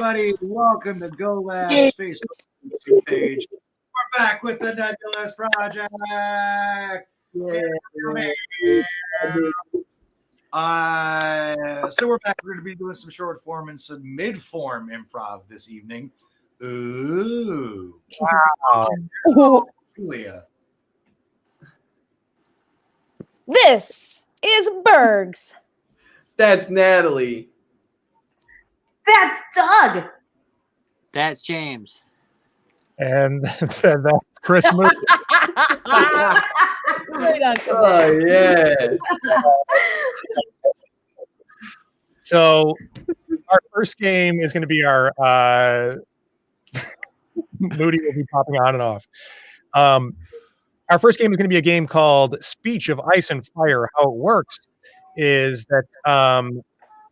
everybody. Welcome to Go Labs Facebook page. We're back with the Nebulous Project. So we're back. We're going to be doing some short form and some mid form improv this evening. Ooh. Wow. Julia. This is Bergs. That's Natalie. That's Doug. That's James. And that's Chris Moody. Right on, Oh, yeah. So our first game is going to be our Moody will be popping on and off. Our first game is going to be a game called Speech of Ice and Fire. How it works is that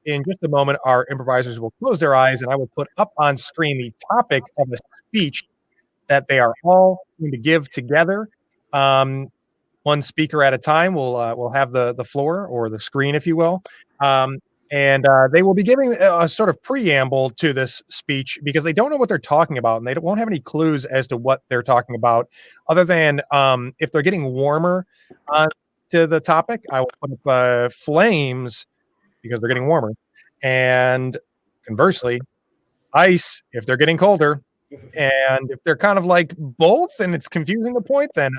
in just a moment, our improvisers will close their eyes and I will put up on screen the topic of the speech that they are all going to give together. One speaker at a time will have the floor or the screen, if you will. And they will be giving a sort of preamble to this speech because they don't know what they're talking about and they won't have any clues as to what they're talking about other than if they're getting warmer to the topic, I will put up flames because they're getting warmer. And conversely, ice if they're getting colder. And if they're kind of like both and it's confusing the point, then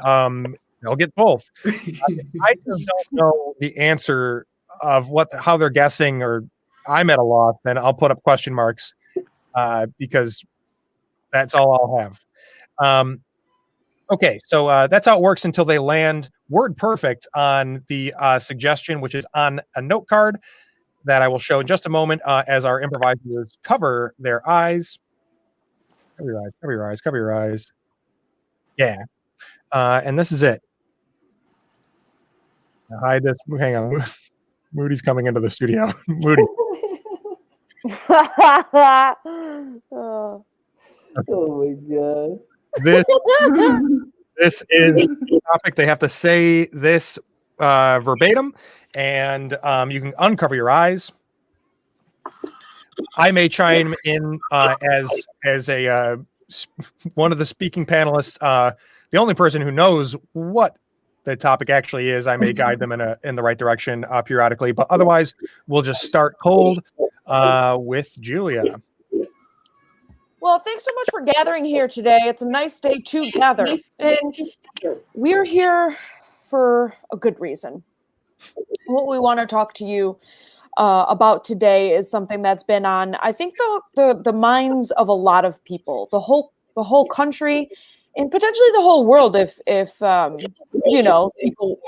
they'll get both. I just don't know the answer of how they're guessing, or I'm at a loss, then I'll put up question marks because that's all I'll have. Okay, so that's how it works until they land word perfect on the suggestion, which is on a note card that I will show in just a moment as our improvisers cover their eyes. Cover your eyes, cover your eyes, cover your eyes. Yeah. And this is it. Now hide this. Hang on. Moody's coming into the studio. Moody. Oh. Oh, my God. This is the topic. They have to say this verbatim, and you can uncover your eyes. I may chime in as a one of the speaking panelists. The only person who knows what the topic actually is, I may guide them in the right direction periodically, but otherwise we'll just start cold with Julia. Well, thanks so much for gathering here today. It's a nice day to gather. And we're here for a good reason. What we want to talk to you about today is something that's been on, I think, the minds of a lot of people, the whole country, and potentially the whole world if people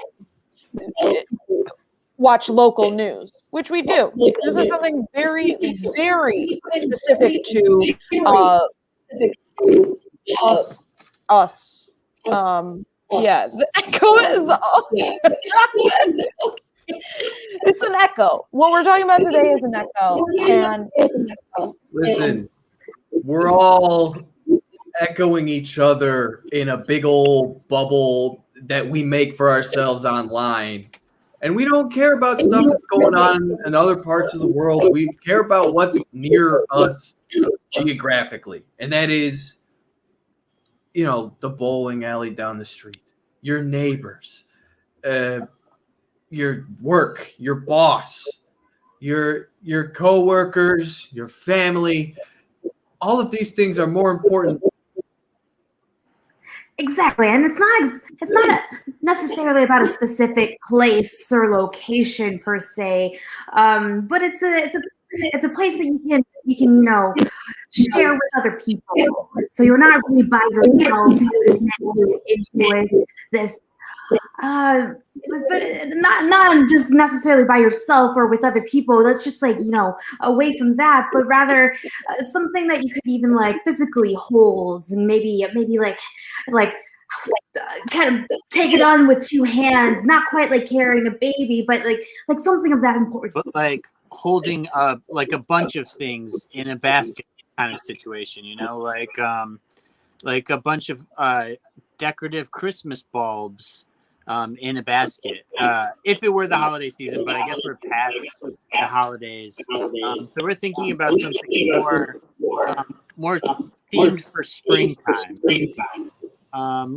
watch local news, which we do. This is something very, very specific to us. Yeah, the echo is it's an echo. What we're talking about today is an echo. And Listen, we're all echoing each other in a big old bubble that we make for ourselves online. And we don't care about stuff that's going on in other parts of the world. We care about what's near us geographically. And that is, the bowling alley down the street, your neighbors, your work, your boss, your coworkers, your family. All of these things are more important. Exactly, and it's not necessarily about a specific place or location per se, but it's a place that you can share with other people. So you're not really by yourself you enjoy this. But not just necessarily by yourself or with other people. That's just away from that, but rather something that you could even physically hold and maybe kind of take it on with two hands. Not quite like carrying a baby, but like something of that importance. But holding a bunch of things in a basket kind of situation, like a bunch of decorative Christmas bulbs in a basket. If it were the holiday season, but I guess we're past the holidays. So we're thinking about something more more themed for springtime. Or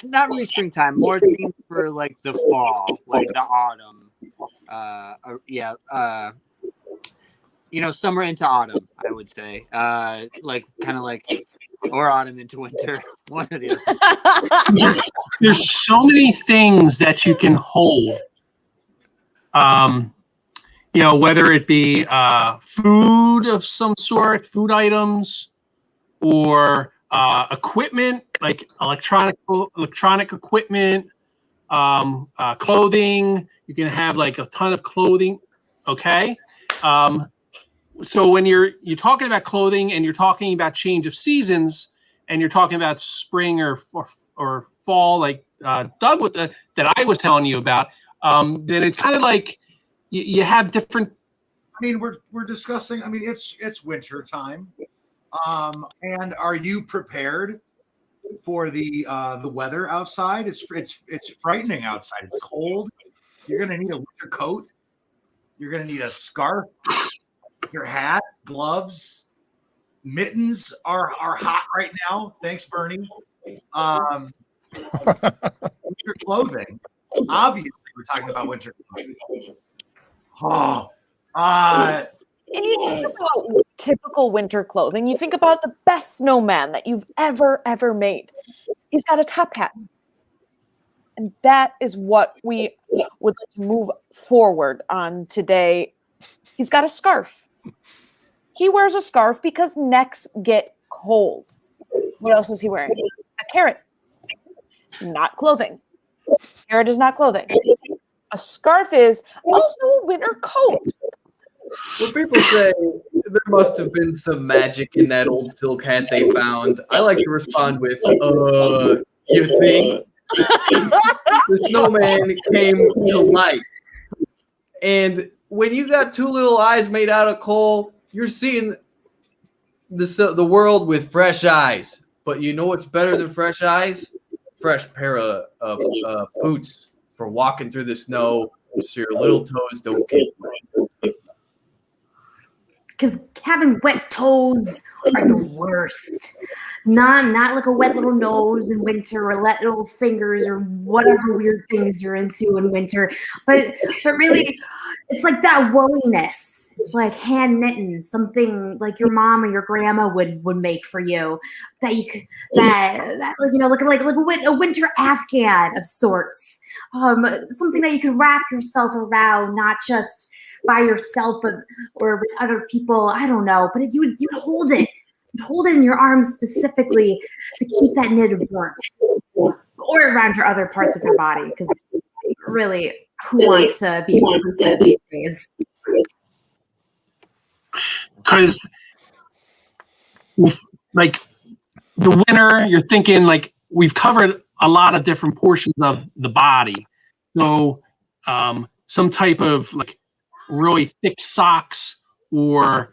not really springtime, more themed for like the fall, like the autumn. Summer into autumn, I would say. Or autumn into winter, one or the other. There's so many things that you can hold. Whether it be food of some sort, food items, or equipment like electronic equipment, clothing. You can have like a ton of clothing. Okay. So when you're talking about clothing and you're talking about change of seasons and you're talking about spring or fall, like Doug that I was telling you about, then it's kind of like you have different. I mean, we're discussing. I mean, it's winter time, and are you prepared for the weather outside? It's frightening outside. It's cold. You're gonna need a winter coat. You're gonna need a scarf. Your hat, gloves, mittens are hot right now. Thanks, Bernie. Winter clothing. Obviously, we're talking about winter clothing. And you think about typical winter clothing. You think about the best snowman that you've ever made. He's got a top hat. And that is what we would like to move forward on today. He's got a scarf. He wears a scarf because necks get cold. What else is he wearing? A carrot. Not clothing. Carrot is not clothing. A scarf is also a winter coat. When people say there must have been some magic in that old silk hat they found, I like to respond with, you think? The snowman came to life. And when you got two little eyes made out of coal, you're seeing the world with fresh eyes. But you know what's better than fresh eyes? Fresh pair of boots for walking through the snow so your little toes don't get wet. Because having wet toes are the worst. Not like a wet little nose in winter or wet little fingers or whatever weird things you're into in winter. But really, it's like that woolliness. It's like hand knitting, something like your mom or your grandma would make for you. That you could like a winter Afghan of sorts. Something that you could wrap yourself around, not just by yourself or with other people. I don't know, but you'd hold it. You'd hold it in your arms specifically to keep that knitted warmth, or around your other parts of your body. Because really, who wants to be inclusive these days? Because with like the winter, you're thinking like we've covered a lot of different portions of the body. So some type of like really thick socks or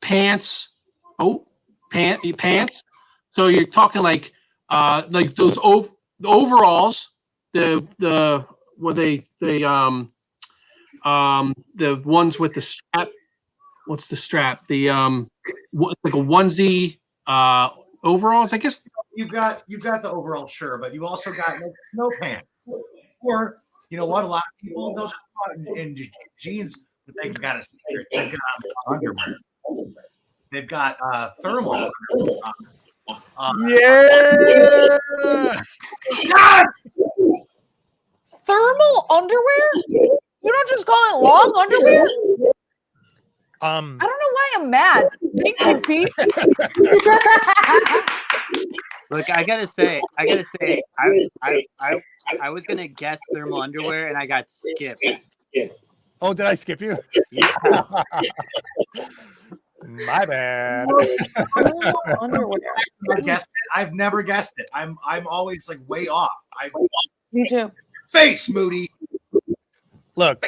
pants. Pants. So you're talking like those overalls. The ones with the strap. What's the strap? The like a onesie overalls, I guess. You've got the overall, sure, but you also got like snow pants. Or you know what? A lot of people they'll just put in jeans, but they've got they've got underwear. They've got thermal. Yeah. God! Thermal underwear? You don't just call it long underwear? I don't know why I'm mad. Thank you, Pete. Look, I gotta say, I was gonna guess thermal underwear and I got skipped. Oh, did I skip you? Yeah. My bad. Thermal underwear. I've never guessed it. I'm always like way off. Me too. Face Moody. Look,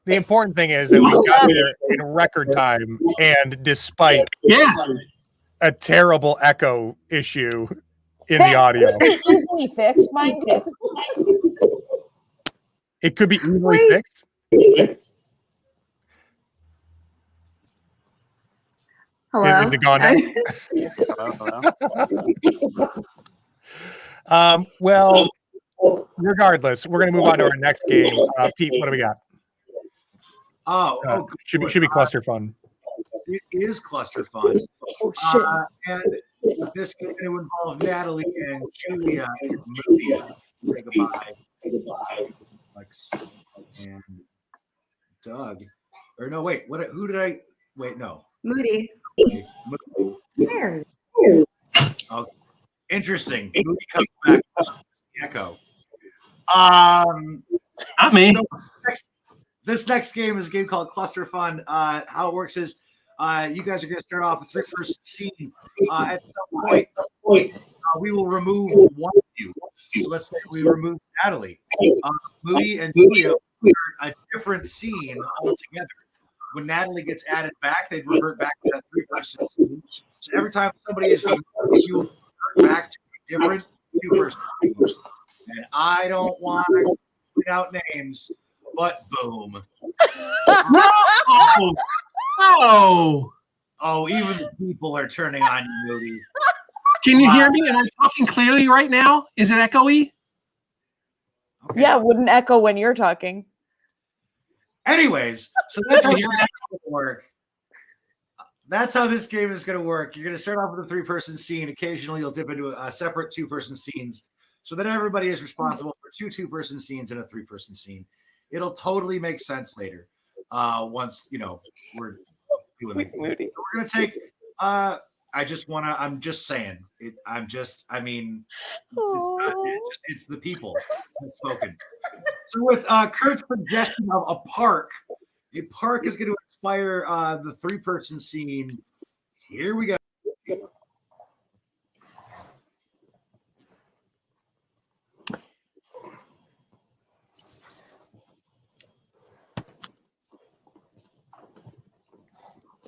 the important thing is that we got there in record time, and despite a terrible echo issue in the audio, Could be easily fixed, mind you. it could be easily fixed. Hello. Is it gone now? Well, regardless, we're going to move on to our next game. Pete, what do we got? Should be cluster fun. It is cluster fun. Oh shit! And this is going to involve Natalie and Julia and Maria. Say goodbye. Alex and Doug. Or no, wait. What? Who did I? Wait, no. Moody. Okay. There. Oh, interesting. Moody comes back. The echo. Not me. This next game is a game called Cluster Fun. How it works is you guys are going to start off a 3-person scene. At some point, we will remove one of you. So let's say we remove Natalie. Moody and Julia will start a different scene altogether. When Natalie gets added back, they'd revert back to that 3-person scene. So every time somebody is removed, you will revert back to a different 2-person scene. And I don't want to point out names, but boom. Oh, Oh, even the people are turning on you, Moody. can you hear me? Am I talking clearly right now? Is it echoey? Okay. Yeah, it wouldn't echo when you're talking. Anyways, so that's how it's going to work. That's how this game is going to work. You're going to start off with a 3-person scene. Occasionally, you'll dip into a separate 2-person scenes. So then everybody is responsible for 2 2-person scenes and a 3-person scene. It'll totally make sense later. Once we're doing it. So we're gonna take. I'm just saying. It's the people who've spoken. So with Kurt's suggestion of a park is going to inspire the 3-person scene. Here we go.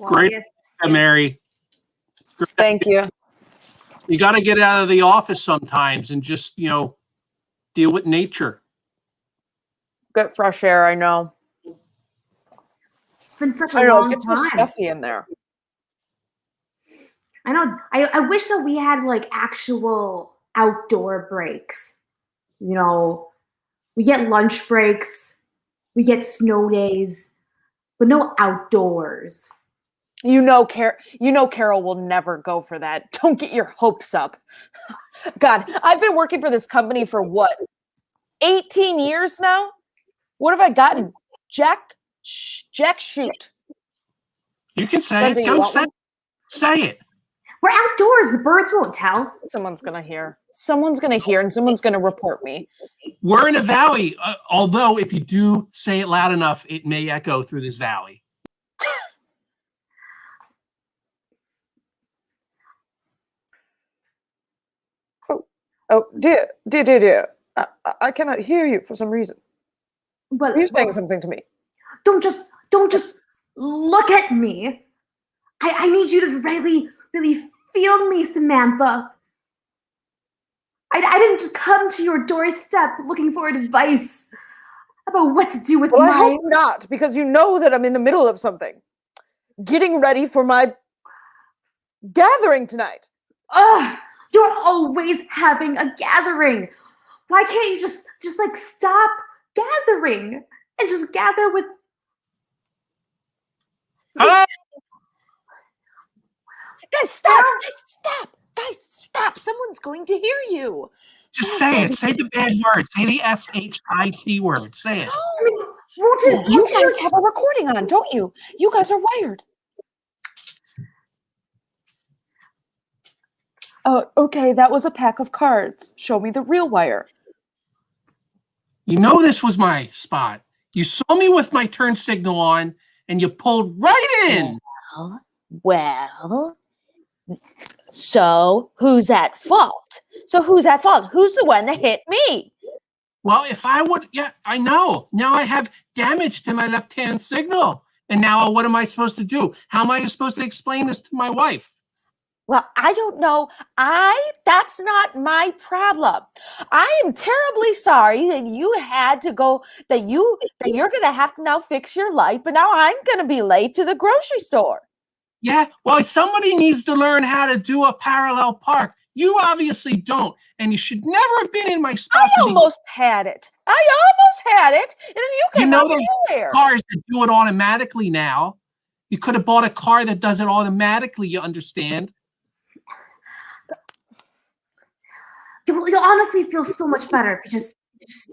Great, Mary. Thank you. You got to get out of the office sometimes and just, deal with nature. Get fresh air. I know. It's been such a I know. It long gets so time. stuffy in there. I know. I wish that we had like actual outdoor breaks. We get lunch breaks, we get snow days, but no outdoors. Carol will never go for that. Don't get your hopes up. God, I've been working for this company for what, 18 years now? What have I gotten? Jack shoot. You can say it. Go say it. We're outdoors. The birds won't tell. Someone's going to hear. Someone's going to hear, and someone's going to report me. We're in a valley, although if you do say it loud enough, it may echo through this valley. Oh, dear. I cannot hear you for some reason. But You're saying something to me. Don't just look at me. I need you to really, really feel me, Samantha. I didn't just come to your doorstep looking for advice about what to do with Well, my... I hope not, because you know that I'm in the middle of something. Getting ready for my gathering tonight. Ugh, you're always having a gathering. Why can't you just like stop gathering and just gather with... Hello? Guys, stop! Guys, stop! Someone's going to hear you. Just say it. Say the bad word. Say the SHIT word. Say it. You guys have a recording on, don't you? You guys are wired. Okay, that was a pack of cards. Show me the real wire. You know this was my spot. You saw me with my turn signal on, and you pulled right in. Well, so who's at fault? Who's the one that hit me? Well, if I would, yeah, I know. Now I have damage to my left-hand signal. And now what am I supposed to do? How am I supposed to explain this to my wife? Well, I don't know. That's not my problem. I am terribly sorry that you had to go, that you're going to have to now fix your light, but now I'm going to be late to the grocery store. Yeah, well, somebody needs to learn how to do a parallel park. You obviously don't, and you should never have been in my spot. I almost had it. And then you You came know out of there's nowhere. cars that do it automatically now. You could have bought a car that does it automatically, you understand? You'll honestly feel so much better if you just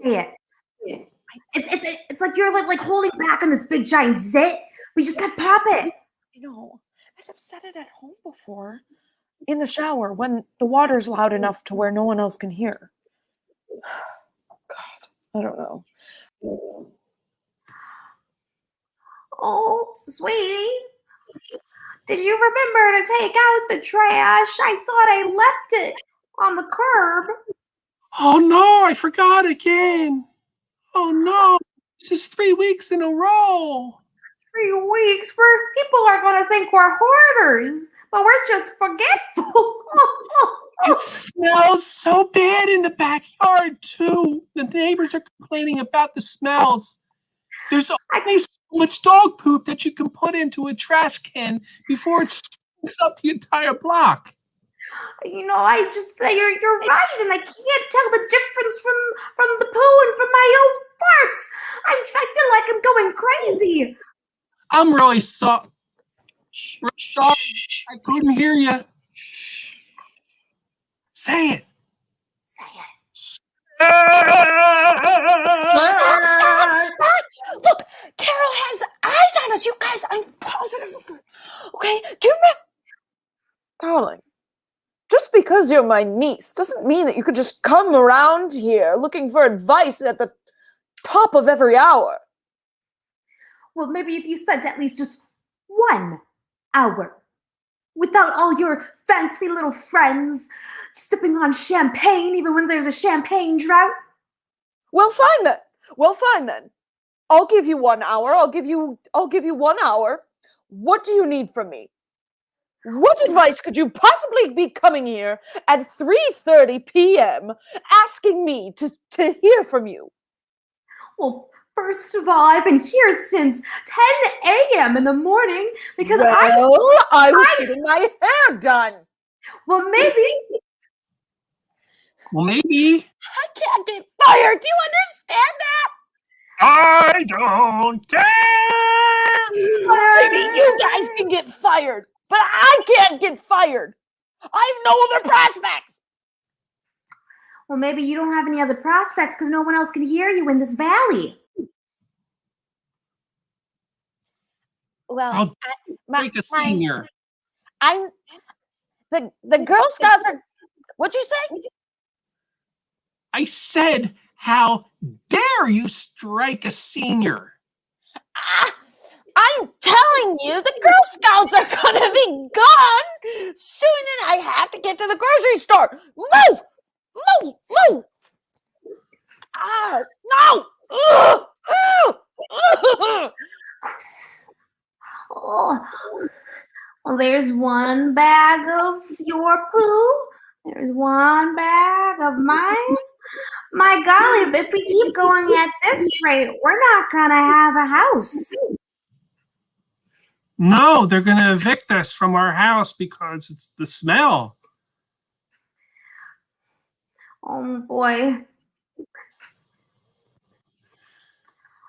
say it. It's like you're like holding back on this big giant zit, but you just gotta pop it. As I've said it at home before, in the shower when the water's loud enough to where no one else can hear. God, I don't know. Oh, sweetie, did you remember to take out the trash? I thought I left it on the curb. Oh no, I forgot again. Oh no, this is 3 weeks in a row. 3 weeks where people are going to think we're hoarders, but we're just forgetful. It smells so bad in the backyard too. The neighbors are complaining about the smells. There's only so much dog poop that you can put into a trash can before it stinks up the entire block. I just say you're right, and I can't tell the difference from the poo and from my own farts. I feel like I'm going crazy. I'm really sorry. I couldn't hear you. Say it. Say it. Stop! Look, Carol has eyes on us. You guys, I'm positive. Okay, do you know, darling? Just because you're my niece doesn't mean that you could just come around here looking for advice at the top of every hour. Well, maybe if you spent at least just 1 hour without all your fancy little friends sipping on champagne, even when there's a champagne drought. Well, fine then. I'll give you 1 hour. I'll give you 1 hour. What do you need from me? What advice could you possibly be coming here at 3:30 p.m. asking me to hear from you? Well, first of all, I've been here since 10 a.m. in the morning because I was getting my hair done. Well, maybe. I can't get fired. Do you understand that? I don't care. Maybe you guys can get fired, but I can't get fired. I have no other prospects. Well, maybe you don't have any other prospects because no one else can hear you in this valley. Well, I'll take a senior. I'm the Girl Scouts are. What'd you say? I said, how dare you strike a senior? I'm telling you, the Girl Scouts are gonna be gone soon, and I have to get to the grocery store. Move! No! Oh, well, there's 1 bag of your poo. There's 1 bag of mine. My golly, if we keep going at this rate, we're not gonna have a house. No, they're going to evict us from our house because it's the smell. Oh boy.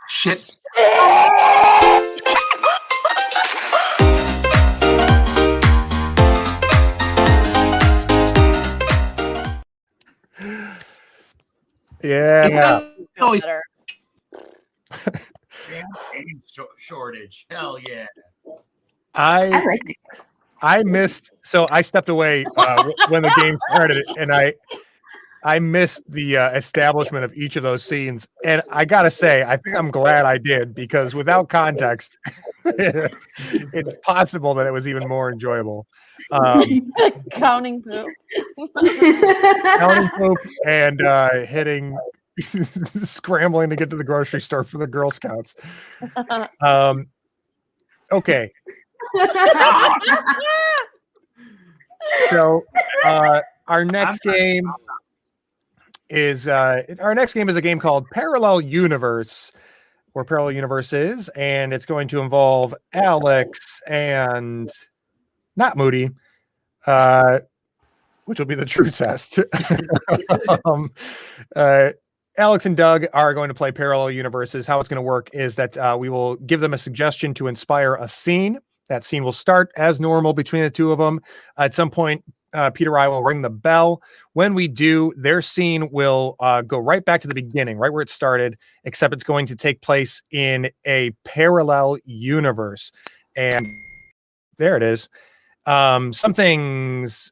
Shit. Yeah. Always Shortage. Hell yeah. I like it. I missed, so I stepped away when the game started, and I missed the establishment of each of those scenes. And I gotta say, I think I'm glad I did, because without context, it's possible that it was even more enjoyable. Counting poop. Counting poop and scrambling to get to the grocery store for the Girl Scouts. Okay. So our next game is a game called Parallel Universe, or Parallel Universe is, and it's going to involve Alex and not Moody, which will be the true test. um, Alex and Doug are going to play parallel universes. How it's going to work is that we will give them a suggestion to inspire a scene. That scene will start as normal between the two of them. At some point, Peter I will ring the bell. When we do, their scene will go right back to the beginning, right where it started, except it's going to take place in a parallel universe. And there it is. Some things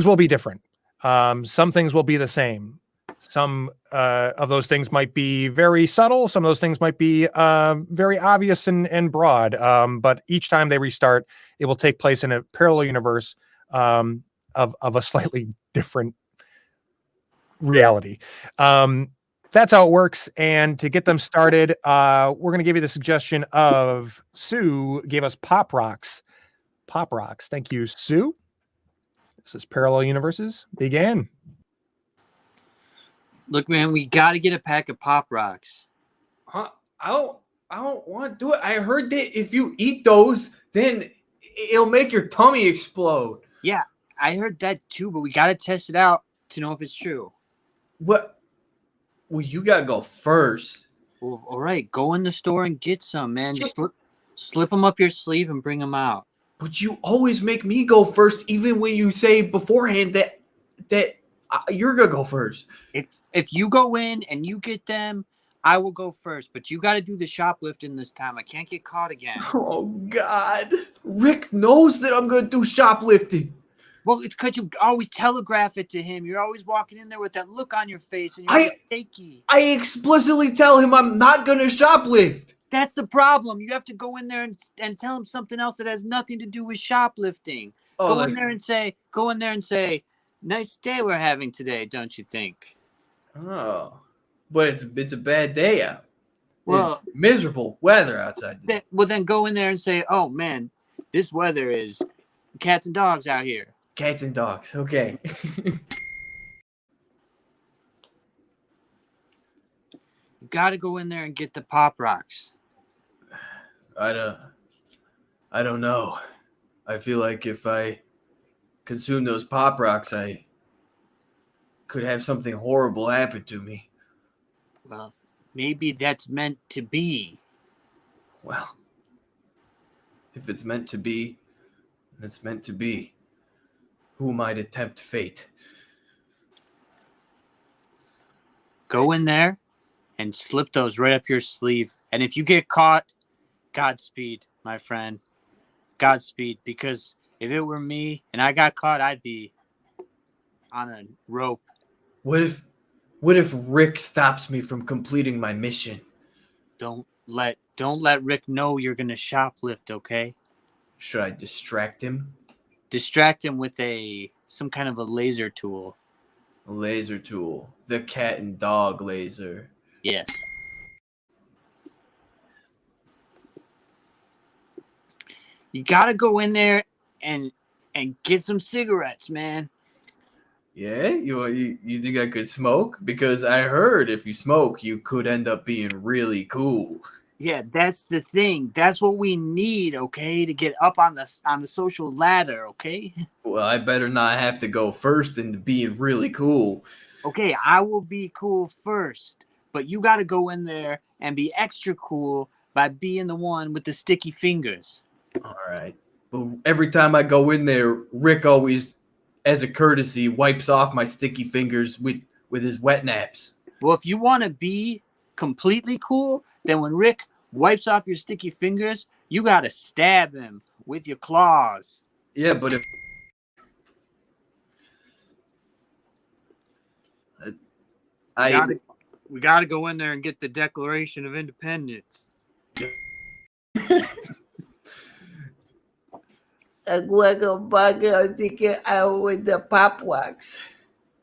will be different. Some things will be the same. Some of those things might be very subtle. Some of those things might be very obvious and broad. But each time they restart, it will take place in a parallel universe of a slightly different reality. That's how it works. And to get them started, we're going to give you the suggestion of Sue gave us Pop Rocks. Pop Rocks. Thank you, Sue. This is Parallel Universes. Begin. Look, man, we got to get a pack of Pop Rocks. Huh? I don't want to do it. I heard that if you eat those, then it'll make your tummy explode. Yeah, I heard that too, but we got to test it out to know if it's true. What? Well, you got to go first. Well, all right, go in the store and get some, man. Just slip them up your sleeve and bring them out. But you always make me go first, even when you say beforehand that you're gonna go first. If you go in and you get them, I will go first. But you got to do the shoplifting this time. I can't get caught again. Oh God, Rick knows that I'm gonna do shoplifting. Well, it's because you always telegraph it to him. You're always walking in there with that look on your face, and you're shaky. I explicitly tell him I'm not gonna shoplift. That's the problem. You have to go in there and tell him something else that has nothing to do with shoplifting. Go in there and say, nice day we're having today, don't you think? Oh, but it's a bad day out. Well, it's miserable weather outside. Then go in there and say, oh man, this weather is cats and dogs out here. Cats and dogs. Okay. You got to go in there and get the Pop Rocks. I don't know. I feel like if I consume those Pop Rocks, I could have something horrible happen to me. Well, maybe that's meant to be. Well, if it's meant to be, it's meant to be. Who might tempt fate? Go in there and slip those right up your sleeve. And if you get caught, Godspeed, my friend. Godspeed, because if it were me and I got caught, I'd be on a rope. What if Rick stops me from completing my mission? Don't let Rick know you're gonna shoplift, okay? Should I distract him? Distract him with some kind of a laser tool. A laser tool. The cat and dog laser. Yes. You gotta go in there and get some cigarettes, man. Yeah? You think I could smoke? Because I heard if you smoke, you could end up being really cool. Yeah, that's the thing. That's what we need, okay, to get up on the social ladder, okay? Well, I better not have to go first into being really cool. Okay, I will be cool first, but you got to go in there and be extra cool by being the one with the sticky fingers. All right. But every time I go in there, Rick always, as a courtesy, wipes off my sticky fingers with his wet naps. Well, if you want to be completely cool, then when Rick wipes off your sticky fingers, you got to stab him with your claws. Yeah, but if we got to go in there and get the Declaration of Independence. I'm going to bug out to get out with the Pop Rocks.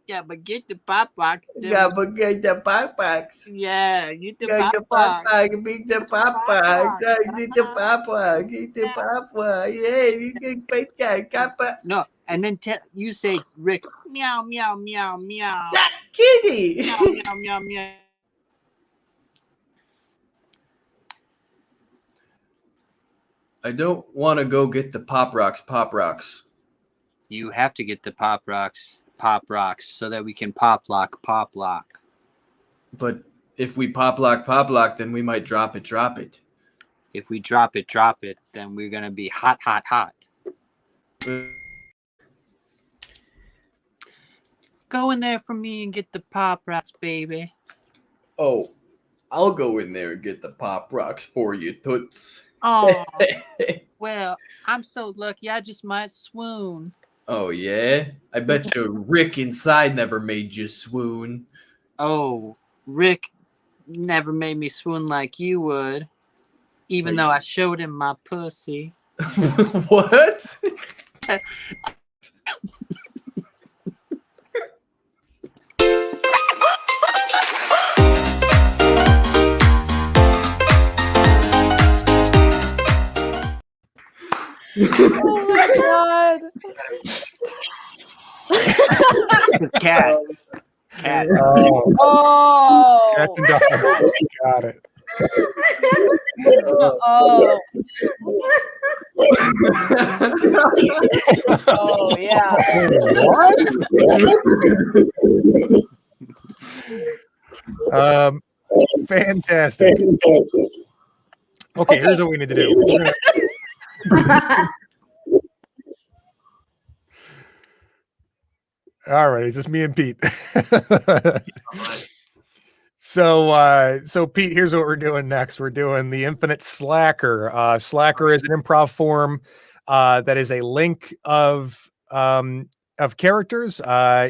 Yeah, but get the Pop Rocks. Yeah, but get the Pop Rocks. Yeah, get the Get the Pop Rocks. Rocks. Beat the Pop Rocks. Get the Pop Rocks. Get the Pop Rocks. Yeah, you can make that. No, and then you say, Rick, meow, meow, meow, meow. That kitty. Meow, meow, meow, meow. I don't want to go get the Pop Rocks. Pop Rocks. You have to get the Pop Rocks, so that we can pop lock. But if we pop lock, then we might drop it. If we drop it, then we're gonna be hot. Go in there for me and get the Pop Rocks, baby. Oh, I'll go in there and get the Pop Rocks for you, toots. Oh, well, I'm so lucky. I just might swoon. Oh, yeah? I bet you Rick inside never made you swoon. Oh, Rick never made me swoon like you would, even though I showed him my pussy. What? Oh my god. It's cats. Oh, Oh. cats and dogs. Got it. Oh. Oh yeah. What? Fantastic. Okay, here's what we need to do. We're gonna- All right, it's just me and Pete. So Pete, here's what we're doing next. We're doing the Infinite Slacker. Slacker is an improv form that is a link of characters.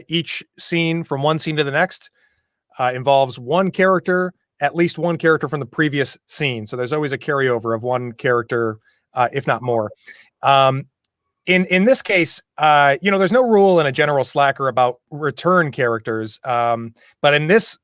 Each scene, from one scene to the next, involves one character, at least one character from the previous scene. So there's always a carryover of one character, if not more. In this case, there's no rule in a general Slacker about return characters. But in this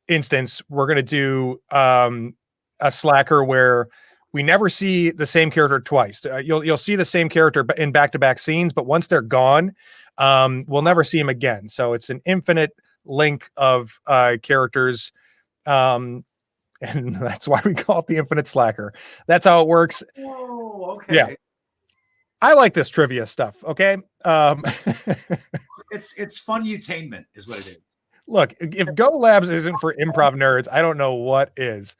instance, we're going to do a Slacker where we never see the same character twice. You'll see the same character in back-to-back scenes, but once they're gone, we'll never see them again. So it's an infinite link of characters, and that's why we call it the Infinite Slacker. That's how it works. Oh, okay. Yeah. I like this trivia stuff. Okay. It's fun-utainment is what it is. Look, if Go Labs isn't for improv nerds, I don't know what is.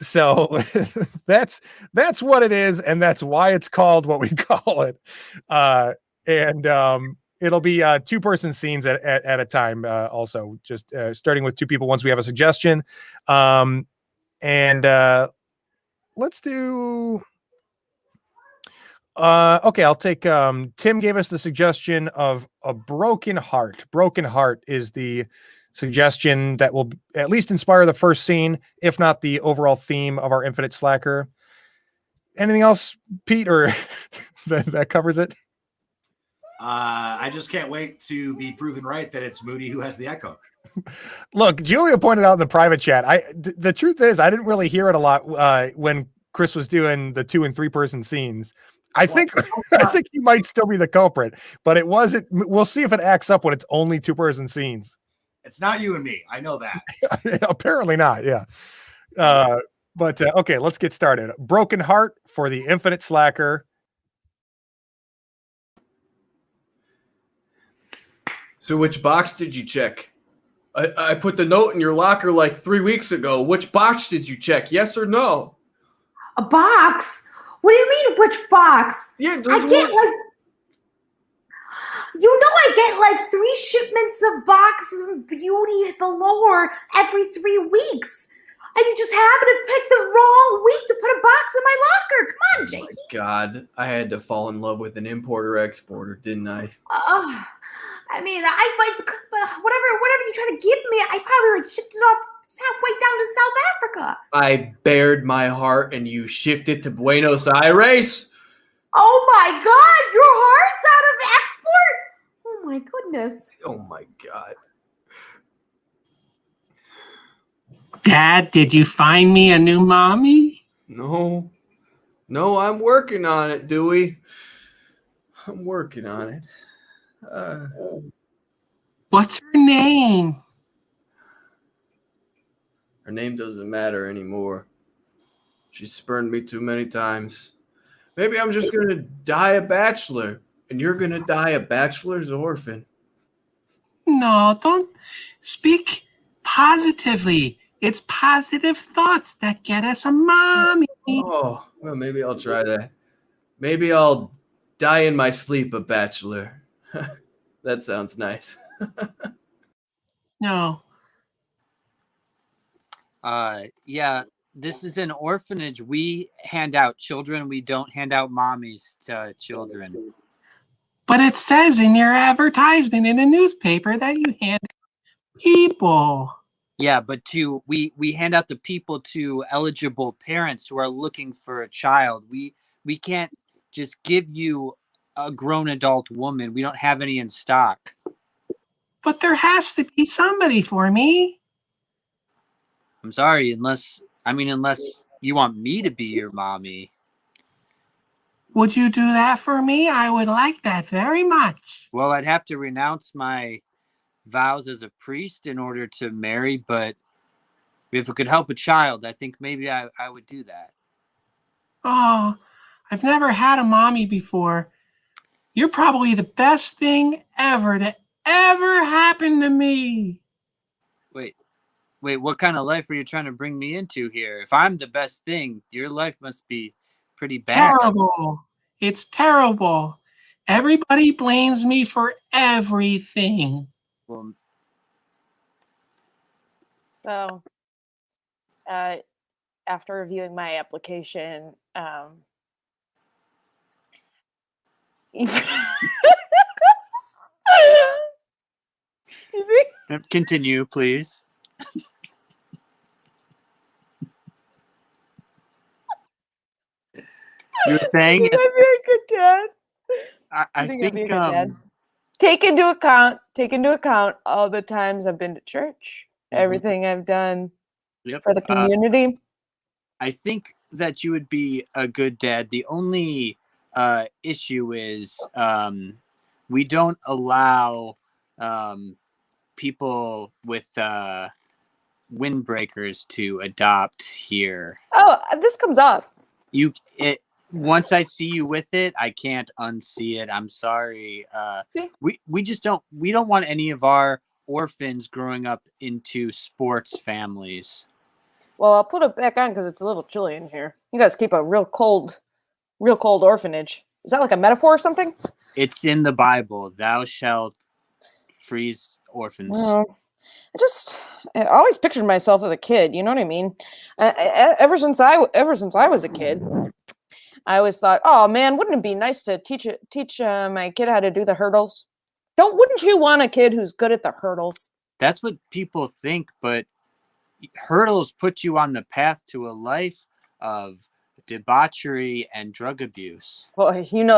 So that's what it is, and that's why it's called what we call it. And it'll be 2-person scenes at a time. Also, just starting with 2 people once we have a suggestion. And let's do. Okay, I'll take Tim gave us the suggestion of a broken heart. Broken heart is the suggestion that will at least inspire the first scene, if not the overall theme of our Infinite Slacker. Anything else, Pete, or that covers it? I just can't wait to be proven right that it's Moody who has the echo. Look, Julia pointed out in the private chat. The truth is, I didn't really hear it a lot when Chris was doing the 2- and 3-person scenes. I think he might still be the culprit, but it wasn't. We'll see if it acts up when it's only 2-person scenes. It's not you and me. I know that. Apparently not. Yeah. But okay, let's get started. Broken Heart for the Infinite Slacker. So which box did you check? I put the note in your locker like 3 weeks ago. Which box did you check? Yes or no? A box? What do you mean, which box? Yeah, I get I get like 3 shipments of boxes of beauty galore every 3 weeks. And you just happen to pick the wrong week to put a box in my locker. Come on, Jakey. Oh my God, I had to fall in love with an importer-exporter, didn't I? I mean, whatever you try to give me, I probably like shipped it off halfway down to South Africa. I bared my heart and you shifted to Buenos Aires. Oh my God, your heart's out of export? Oh my goodness. Oh my God. Dad, did you find me a new mommy? No, I'm working on it, Dewey. I'm working on it. What's her name? Her name doesn't matter anymore. She spurned me too many times. Maybe I'm just going to die a bachelor, and you're going to die a bachelor's orphan. No, don't speak positively. It's positive thoughts that get us a mommy. Oh, well, maybe I'll try that. Maybe I'll die in my sleep a bachelor. That sounds nice. No. Yeah, this is an orphanage. We hand out children. We don't hand out mommies to children. But it says in your advertisement in the newspaper that you hand people. Yeah, but we hand out the people to eligible parents who are looking for a child. We can't just give you a grown adult woman. We don't have any in stock. But there has to be somebody for me. I'm sorry, unless you want me to be your mommy. Would you do that for me? I would like that very much. Well, I'd have to renounce my vows as a priest in order to marry, but if it could help a child, I think maybe I would do that. Oh, I've never had a mommy before. You're probably the best thing ever to ever happen to me. Wait, what kind of life are you trying to bring me into here? If I'm the best thing, your life must be pretty bad. Terrible. It's terrible. Everybody blames me for everything. Well, So, after reviewing my application, continue, please. You were saying I'd be a good dad. I think I'd be a think good dad. Take into account all the times I've been to church, everything I've done for the community. I think that you would be a good dad. The only issue is we don't allow people with windbreakers to adopt here. Oh, this comes off. Once I see you with it, I can't unsee it. I'm sorry. We just don't want any of our orphans growing up into sports families. Well, I'll put it back on because it's a little chilly in here. You guys keep a real cold orphanage. Is that like a metaphor or something? It's in the Bible. Thou shalt freeze orphans. I always pictured myself as a kid. You know what I mean? Ever since I was a kid, I always thought, oh man, wouldn't it be nice to teach my kid how to do the hurdles? Wouldn't you want a kid who's good at the hurdles? That's what people think, but hurdles put you on the path to a life of debauchery and drug abuse. Well,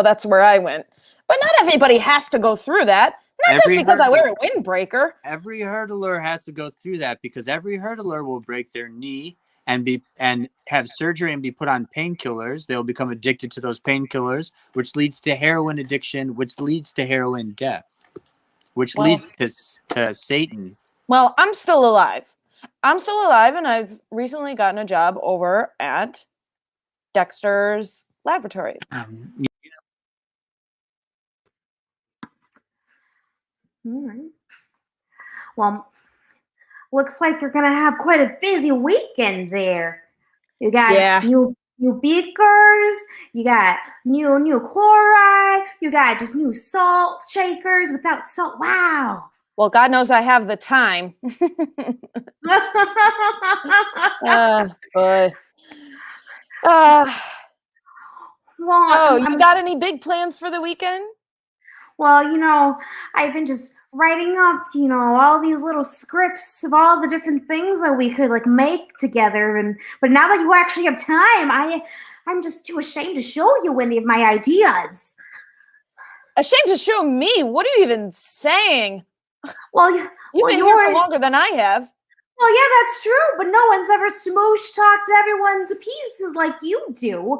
that's where I went. But not everybody has to go through that. Not just because I wear a windbreaker. Every hurdler has to go through that because every hurdler will break their knee and have surgery and be put on painkillers. They'll become addicted to those painkillers, which leads to heroin addiction, which leads to heroin death, which leads to Satan. Well, I'm still alive. And I've recently gotten a job over at Dexter's laboratory. All right. Well, looks like you're gonna have quite a busy weekend there. You got new beakers, you got new chloride, you got just new salt shakers without salt. Wow. Well, God knows I have the time. Boy. You got any big plans for the weekend? Well, I've been just writing up, all these little scripts of all the different things that we could make together. But now that you actually have time, I'm just too ashamed to show you any of my ideas. Ashamed to show me? What are you even saying? Well, you've been here for longer than I have. Well, yeah, that's true. But no one's ever smoosh talked everyone to pieces like you do.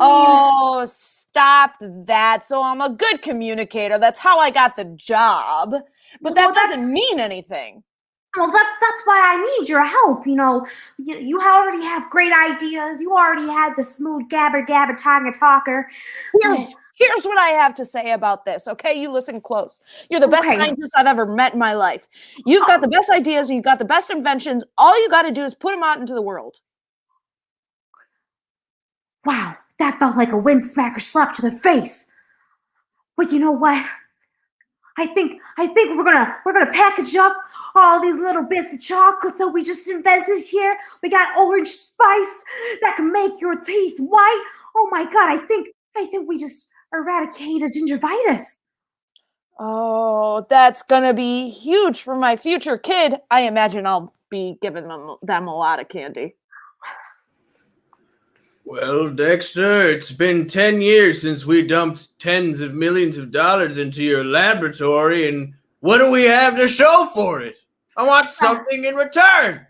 Oh, stop that. So I'm a good communicator. That's how I got the job. But that doesn't mean anything. Well, that's why I need your help. You already have great ideas. You already had the smooth gabber talker. Here's what I have to say about this, okay? You listen close. You're the best Okay. scientist I've ever met in my life. You've got the best ideas and you've got the best inventions. All you got to do is put them out into the world. Wow, that felt like a wind smacker slap to the face. But you know what? I think we're gonna package up all these little bits of chocolates that we just invented here. We got orange spice that can make your teeth white. Oh my god, I think we just eradicated gingivitis. Oh, that's gonna be huge for my future kid. I imagine I'll be giving them a lot of candy. Well, Dexter, it's been 10 years since we dumped tens of millions of dollars into your laboratory, and what do we have to show for it? I want something in return.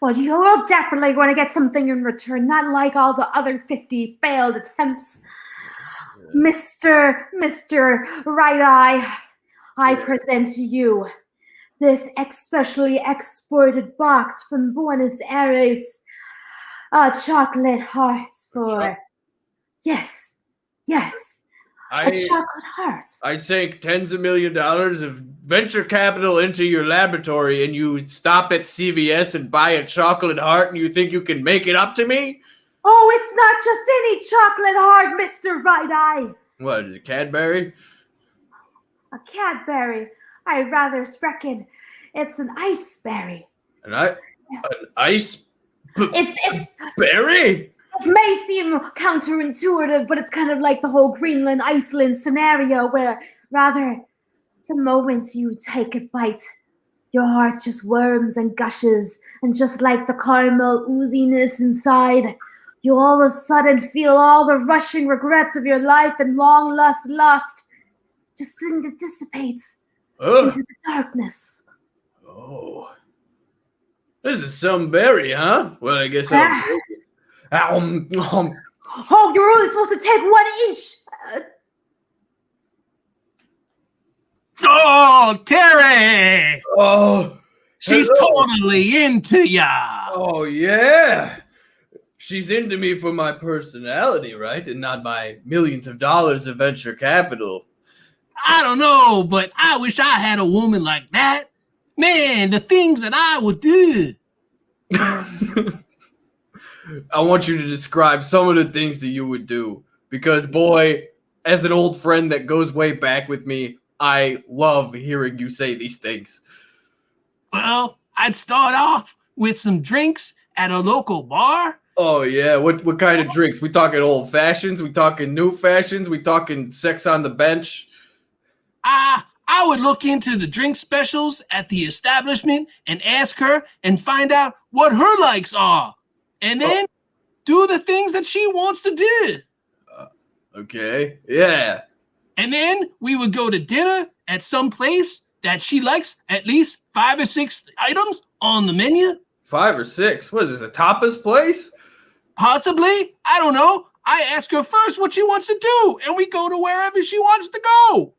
Well, you're definitely going to get something in return, not like all the other 50 failed attempts. Mr. Right Eye, I present to you this especially exported box from Buenos Aires. Chocolate hearts for... Yes. A chocolate heart. I sank tens of millions of dollars of venture capital into your laboratory, and you stop at CVS and buy a chocolate heart, and you think you can make it up to me? Oh, it's not just any chocolate heart, Mr. Right Eye. What, is it Cadbury? A Cadbury. I rather reckon it's an iceberry. An ice It's berry? It may seem counterintuitive, but it's kind of like the whole Greenland, Iceland scenario where rather the moment you take a bite, your heart just worms and gushes, and just like the caramel ooziness inside, you all of a sudden feel all the rushing regrets of your life and long lust just seem to dissipate into the darkness. Oh. This is some berry, huh? Well, I guess I'll take it. Oh, you're only supposed to take 1 inch. Oh, Terry! Oh, She's hello. totally into ya. Oh, yeah. She's into me for my personality, right? And not my millions of dollars of venture capital. I don't know, but I wish I had a woman like that. Man, the things that I would do. I want you to describe some of the things that you would do. Because, boy, as an old friend that goes way back with me, I love hearing you say these things. Well, I'd start off with some drinks at a local bar. Oh, yeah. What kind of drinks? We talking old fashions? We talking new fashions? We talking sex on the bench? I would look into the drink specials at the establishment and ask her and find out what her likes are. And then do the things that she wants to do. Okay. Yeah. And then we would go to dinner at some place that she likes, at least 5 or 6 items on the menu. 5 or 6? What is this, a tapas place? Possibly. I don't know. I ask her first what she wants to do, and we go to wherever she wants to go.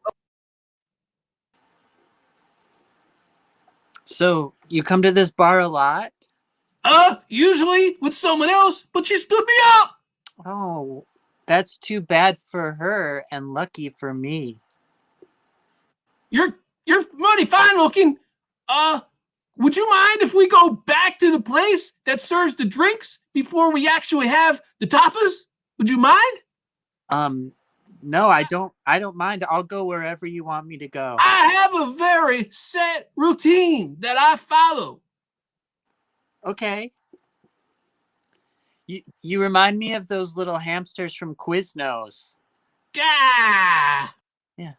So you come to this bar a lot? Usually with someone else, but she stood me up. Oh, that's too bad for her and lucky for me. You're mighty fine looking. Would you mind if we go back to the place that serves the drinks before we actually have the tapas? Would you mind? No, I don't mind. I'll go wherever you want me to go. I have a very set routine that I follow. Okay. You remind me of those little hamsters from Quiznos. Gah! Yeah.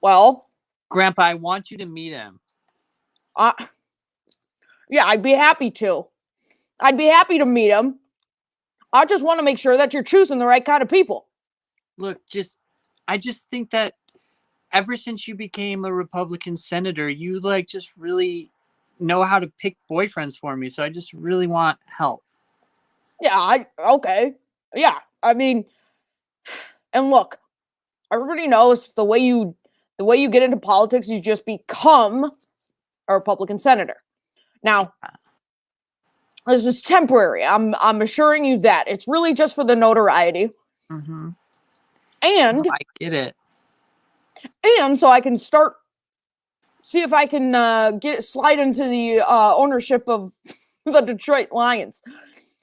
Well, Grandpa, I want you to meet him. yeah, I'd be happy to. I'd be happy to meet him. I just want to make sure that you're choosing the right kind of people. Look, I just think that ever since you became a Republican senator, you just really know how to pick boyfriends for me. So I just really want help. Yeah, okay. Yeah, I mean, and look, everybody knows the way you get into politics, you just become a Republican senator. Now, this is temporary. I'm assuring you that it's really just for the notoriety. Mm-hmm. And I get it. And so I can see if I can slide into the ownership of the Detroit Lions.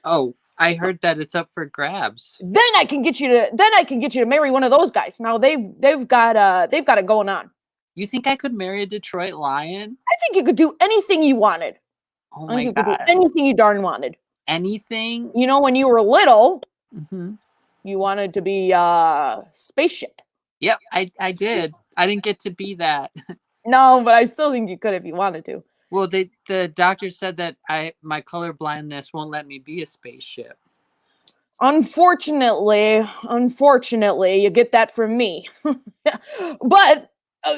Oh, I heard that it's up for grabs. Then I can get you to marry one of those guys. Now they've got it going on. You think I could marry a Detroit Lion? I think you could do anything you wanted. Oh I think my you could god! do anything you darn wanted. Anything? You know, when you were little, Mm-hmm. you wanted to be spaceship. Yep, I did. I didn't get to be that. No, but I still think you could if you wanted to. Well, the doctor said that my color blindness won't let me be a spaceship. Unfortunately, you get that from me. But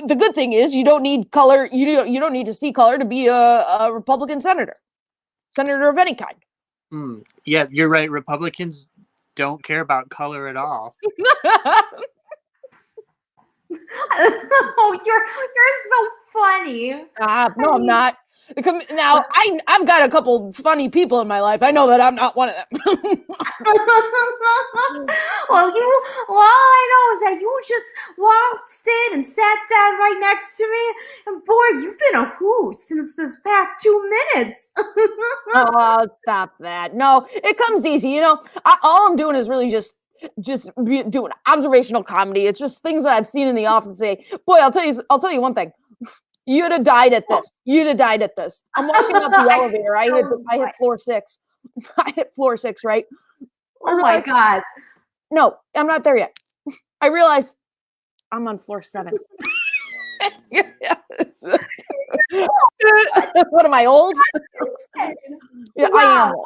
the good thing is you don't need color. You don't need to see color to be a Republican senator of any kind. Yeah, you're right. Republicans don't care about color at all. Oh, you're so funny. No, I'm not. Now, I've got a couple funny people in my life. I know that I'm not one of them. Well, all I know is that you just waltzed in and sat down right next to me, and boy, you've been a hoot since this past 2 minutes. Oh, stop that. No, it comes easy. You know, all I'm doing is really just doing observational comedy. It's just things that I've seen in the office. Say, boy, I'll tell you one thing. You'd have died at this. I'm walking up the elevator. I hit floor 6. I hit floor 6, right? Oh my God. No, I'm not there yet. I realize I'm on floor 7. What am I, old? Yeah, Wow. I am old.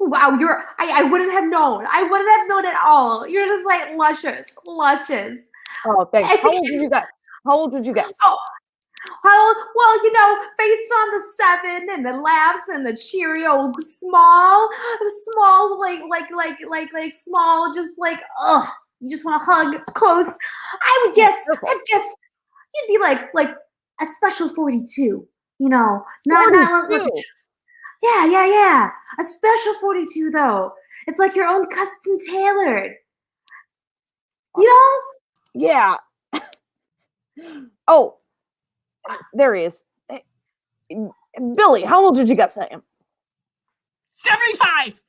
Wow, I wouldn't have known. I wouldn't have known at all. You're just like luscious. Oh, thanks. How old did you guess? Oh, well, you know, based on the 7 and the laughs and the Cheerio small, like small, just like, you just want to hug close. I would guess you'd be like a special 42, you know, not like, yeah. A special 42 though. It's like your own custom tailored. You know? Yeah. Oh, there he is. Billy, how old did you guess I am? 75.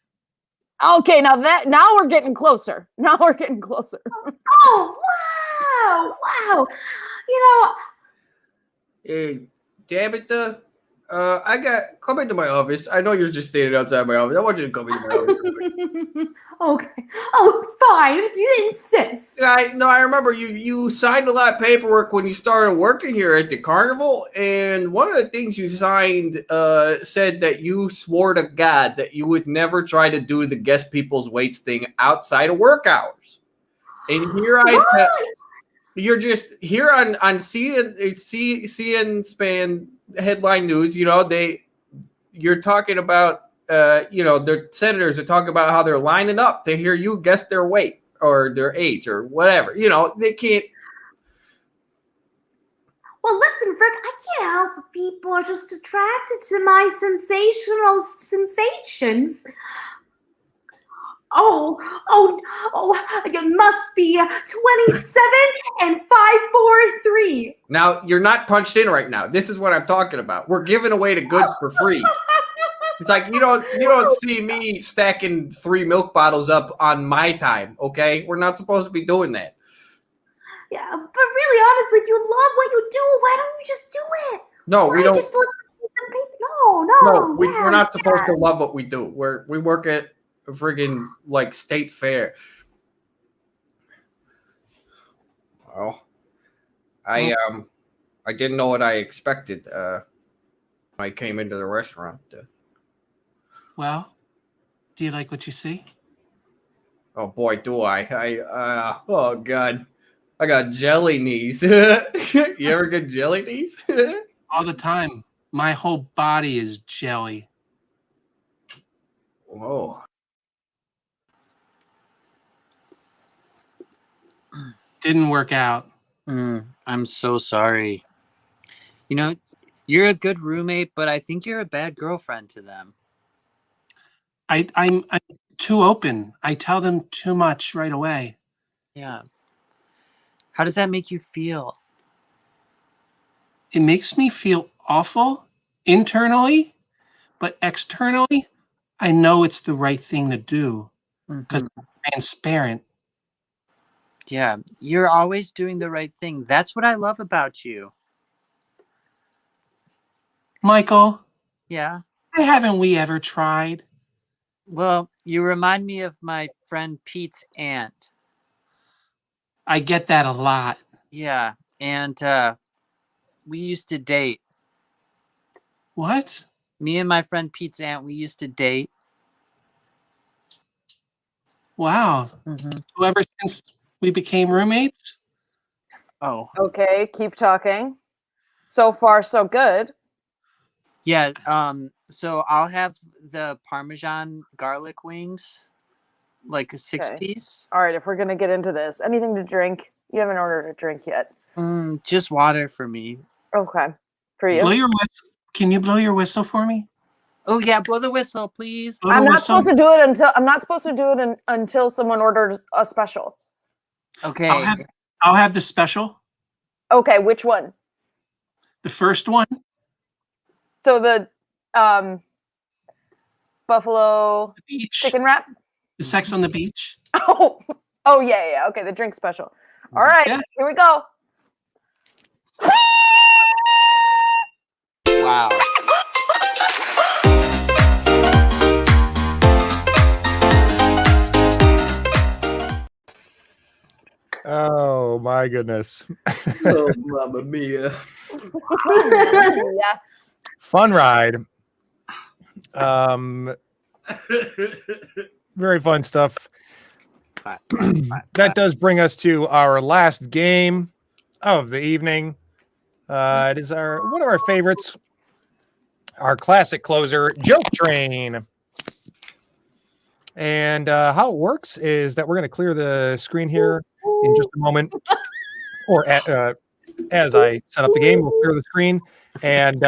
Okay, now we're getting closer. Oh, wow. You know, Hey, Tabitha, come into my office. I know you're just standing outside my office. I want you to come into my office. okay. Oh, fine. If you insist. I remember you signed a lot of paperwork when you started working here at the carnival, and one of the things you signed said that you swore to God that you would never try to do the guess people's weights thing outside of work hours. And here you're just here on CN Span headline news. You know, you're talking about their senators are talking about how they're lining up to hear you guess their weight or their age or whatever. You know, they can't. Well, listen, Frick, I can't help but people are just attracted to my sensational sensations. Oh, it must be 27 and 543. Now, you're not punched in right now. This is what I'm talking about. We're giving away the goods for free. It's like you don't see me stacking 3 milk bottles up on my time, okay? We're not supposed to be doing that. Yeah, but really, honestly, if you love what you do, why don't you just do it? No, we don't. Just look some people. No. We're not supposed to love what we do. We work at a friggin' like state fair. Well, I didn't know what I expected when I came into the restaurant. Well, do you like what you see? Oh boy, do I! Oh god, I got jelly knees. You ever get jelly knees? All the time. My whole body is jelly. Whoa. Didn't work out. I'm so sorry. You know, you're a good roommate, but I think you're a bad girlfriend to them. I'm too open. I tell them too much right away. Yeah. How does that make you feel? It makes me feel awful internally, but externally, I know it's the right thing to do because I'm transparent. Yeah, you're always doing the right thing. That's what I love about you. Michael, Yeah. why haven't we ever tried? Well, you remind me of my friend Pete's aunt. I get that a lot. Yeah, and we used to date. What? Me and my friend Pete's aunt, we used to date. Wow. So ever since we became roommates? Oh. Okay, keep talking. So far, so good. Yeah, so I'll have the Parmesan garlic wings, like a 6-piece. All right, if we're going to get into this, anything to drink? You haven't ordered a drink yet. Just water for me. Okay. For you? Blow your whistle. Can you blow your whistle for me? Oh yeah, blow the whistle, please. I'm not supposed to do it until someone orders a special. Okay. I'll have the special. Okay, which one? The first one. So the buffalo chicken wrap? The sex on the beach. Oh yeah. Okay, the drink special. All right, Here we go. Wow. Oh my goodness. Oh, Mamma Mia. Yeah. Fun ride. Very fun stuff. That does bring us to our last game of the evening. It is one of our favorites, our classic closer, Joke Train. And how it works is that we're going to clear the screen here in just a moment, or as I set up the game, we'll clear the screen, and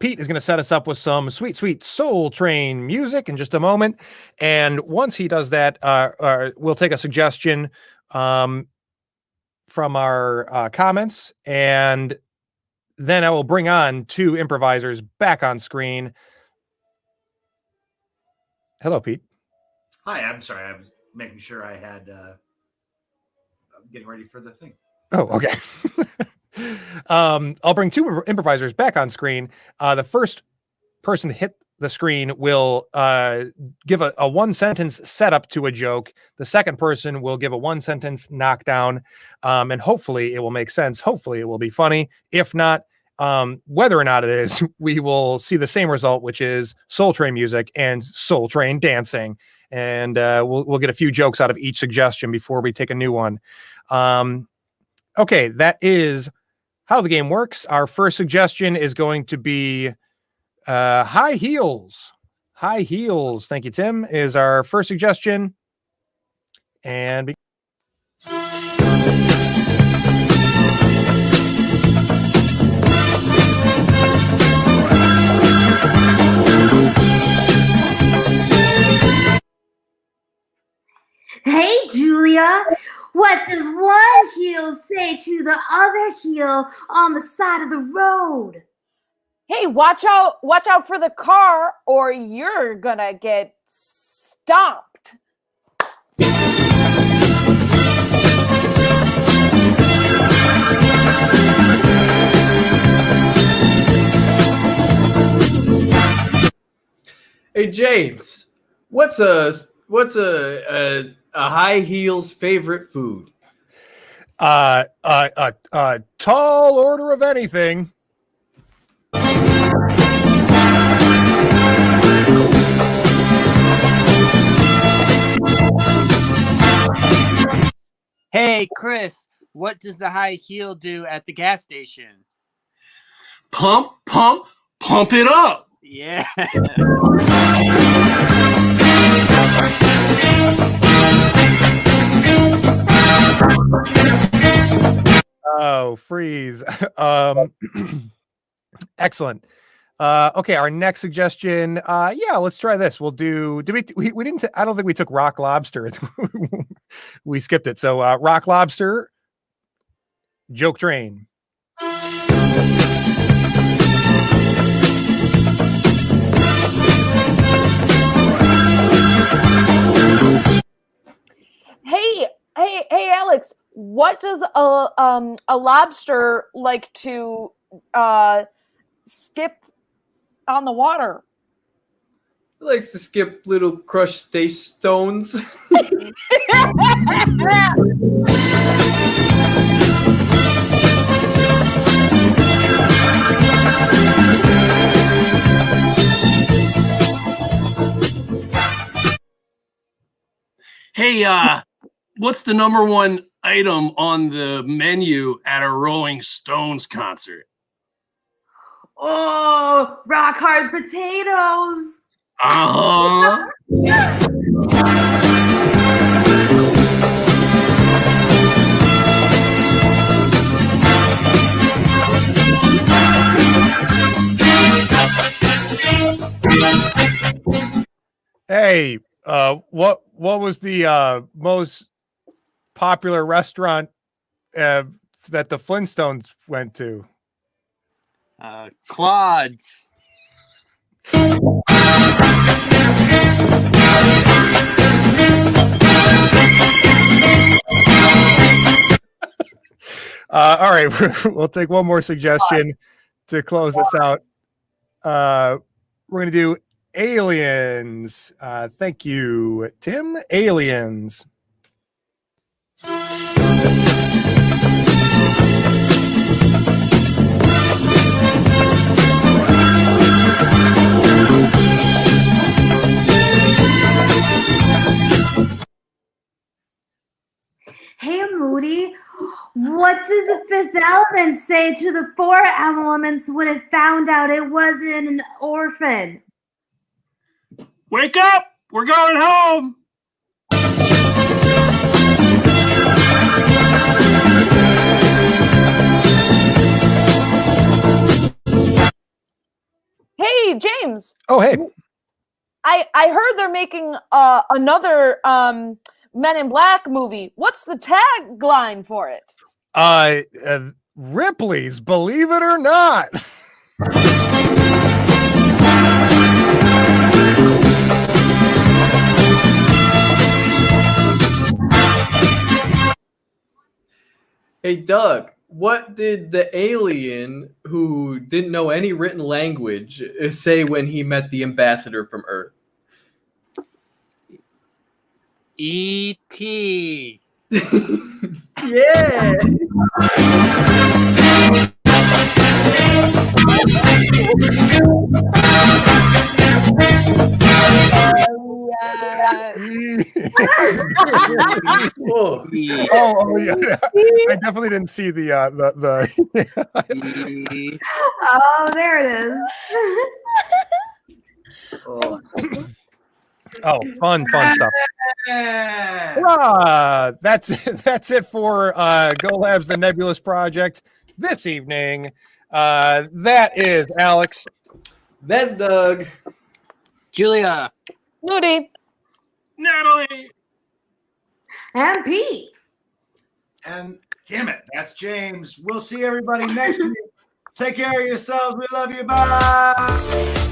Pete is going to set us up with some sweet, sweet Soul Train music in just a moment. And once he does that, we'll take a suggestion from our comments, and then I will bring on two improvisers back on screen. Hello, Pete. Hi, I'm sorry. I was making sure I had getting ready for the thing. Oh, okay. I'll bring two improvisers back on screen. The first person to hit the screen will give a one-sentence setup to a joke. The second person will give a one-sentence knockdown, and hopefully it will make sense. Hopefully it will be funny. If not, whether or not it is, we will see the same result, which is Soul Train music and Soul Train dancing. And we'll get a few jokes out of each suggestion before we take a new one. Okay, that is how the game works. Our first suggestion is going to be high heels. High heels. Thank you, Tim, is our first suggestion. And Hey, Julia, what does one heel say to the other heel on the side of the road? Hey, watch out for the car, or you're gonna get stomped. Hey James, what's a high heel's favorite food? a tall order of anything. Hey, Chris, what does the high heel do at the gas station? Pump it up. Yeah. Oh, freeze. Excellent. Okay, our next suggestion. Yeah, let's try this. We'll do. Did we didn't. I don't think we took rock lobster. We skipped it. So rock lobster, joke train. Hey, Alex. What does a lobster like to skip on the water? He likes to skip little crustaceans. Hey, what's the number one item on the menu at a Rolling Stones concert? Oh, rock hard potatoes. Uh-huh. Hey, what was the most popular restaurant that the Flintstones went to? Claude's. All right, we'll take one more suggestion to close this out. We're going to do aliens. Thank you, Tim. Aliens. Hey, Moody, what did the fifth element say to the four elements when it found out it wasn't an orphan? Wake up! We're going home! Hey, James. Oh, hey. I heard they're making another Men in Black movie. What's the tagline for it? Ripley's Believe It or Not. Hey, Doug, what did the alien who didn't know any written language say when he met the ambassador from Earth? E.T. Yeah. Oh, yeah. I definitely didn't see the Oh, there it is. Oh, fun stuff. That's it for Go Labs the Nebulous project this evening. That is Alex. That's Doug. Julia. Moody. Natalie. And Pete. And damn it, that's James. We'll see everybody next week. Take care of yourselves. We love you. Bye.